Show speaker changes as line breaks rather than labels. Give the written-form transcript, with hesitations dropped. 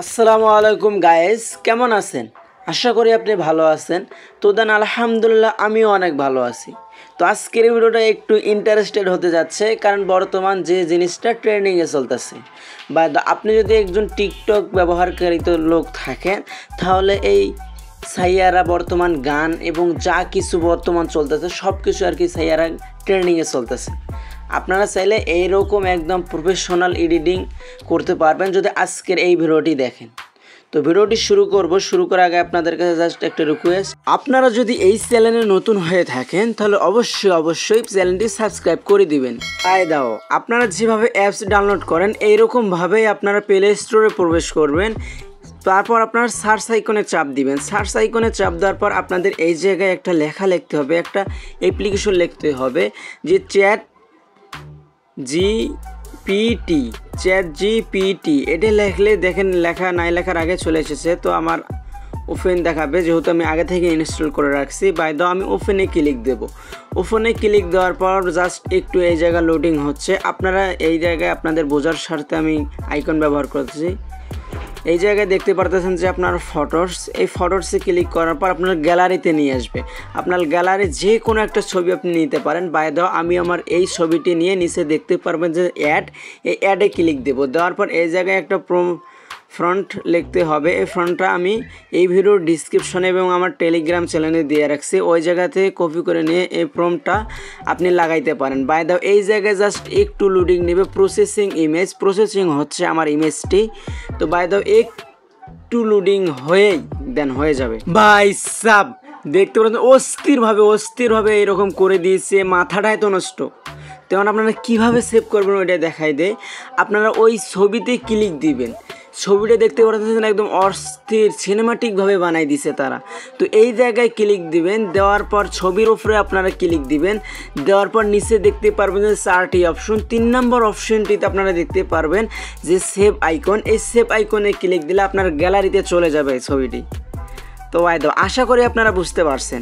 আসসালামু আলাইকুম গাইস, কেমন আছেন? আশা করি আপনি ভালো আছেন। তো দেন আলহামদুলিল্লাহ আমিও অনেক ভালো আছি। তো আজকের ভিডিওটা একটু ইন্টারেস্টেড হতে যাচ্ছে, কারণ বর্তমান যে জিনিসটা ট্রেন্ডিংয়ে চলতেছে, বা আপনি যদি একজন টিকটক ব্যবহারকারী লোক থাকেন, তাহলে এই সাইয়ারা বর্তমান গান এবং যা কিছু বর্তমান চলতেছে সব কিছু আর কি সাইয়ারা ট্রেন্ডিংয়ে চলতেছে। আপনারা চাইলে এইরকম একদম প্রফেশনাল এডিটিং করতে পারবেন যদি আজকের এই ভিডিওটি দেখেন। তো ভিডিওটি শুরু করার আগে আপনাদের কাছে জাস্ট একটা রিকোয়েস্ট, আপনারা যদি এই চ্যানেলে নতুন হয়ে থাকেন তাহলে অবশ্যই চ্যানেলটি সাবস্ক্রাইব করে দিবেন। দাও আপনারা যেভাবে অ্যাপস ডাউনলোড করেন এইরকমভাবেই আপনারা প্লে স্টোরে প্রবেশ করবেন। তারপর আপনার সার্চ আইকনে চাপ দিবেন। সার্চ আইকনে চাপ দেওয়ার পর আপনাদের এই জায়গায় একটা লেখা লিখতে হবে, একটা অ্যাপ্লিকেশন লিখতে হবে যে চ্যাট জিপিটি। এটা লিখলে দেখেন লেখা নাই লেখার আগে চলে এসেছে। তো আমার ওপেন দেখাবে, যেহেতু আমি আগে থেকে ইনস্টল করে রাখছি। বাই দাও আমি ওপেনে ক্লিক দেব। ওপেনে ক্লিক দেওয়ার পর জাস্ট একটু এই জায়গা লোডিং হচ্ছে। আপনারা এই জায়গায় আপনাদের বোঝার স্বার্থে আমি আইকন ব্যবহার করতেছি। এই জায়গায় দেখতে পারতেছেন যে আপনার ফটোস, এই ফটোসে ক্লিক করার পর আপনার গ্যালারিতে নিয়ে আসবে। আপনার গ্যালারি যে কোনো একটা ছবি আপনি নিতে পারেন। বাই দাও আমি আমার এই ছবিটি নিয়ে নিচে দেখতে পারবেন যে এই অ্যাডে ক্লিক দেব। দেওয়ার পর এই জায়গায় একটা ফ্রন্ট লিখতে হবে। এই ফ্রন্টটা আমি এই ভিডিওর ডিসক্রিপশনে এবং আমার টেলিগ্রাম চ্যানেলে দিয়ে রাখছি, ওই জায়গা থেকে কপি করে নিয়ে এই প্রম্পটটা আপনি লাগাইতে পারেন। বাই দাও এই জায়গায় জাস্ট একটু লোডিং নেবে। প্রসেসিং হচ্ছে আমার ইমেজটি। তো বাই দাও একটু লোডিং হয়ে যাবে। বাই সাব দেখতে পাচ্ছেন অস্থিরভাবে এরকম করে দিয়েছে, মাথাটাই তো নষ্ট। তেমন আপনারা কীভাবে সেভ করবেন ওইটা দেখাই দেয়। আপনারা ওই ছবিতে ক্লিক দিবেন। ছবিটা দেখতে পাচ্ছেন একদম অস্থির সিনেমাটিকভাবে বানাই দিছে তারা। তো এই জায়গায় ক্লিক দিবেন। দেওয়ার পর ছবির উপরে আপনারা ক্লিক দিবেন। দেওয়ার পর নিচে দেখতে পারবেন যে 4টি অপশন। 3 নম্বর অপশনটিতে আপনারা দেখতে পারবেন যে সেভ আইকন। এই সেভ আইকনে ক্লিক দিলে আপনার গ্যালারিতে চলে যাবে এই ছবিটি। তো আশা করি আপনারা বুঝতে পারছেন।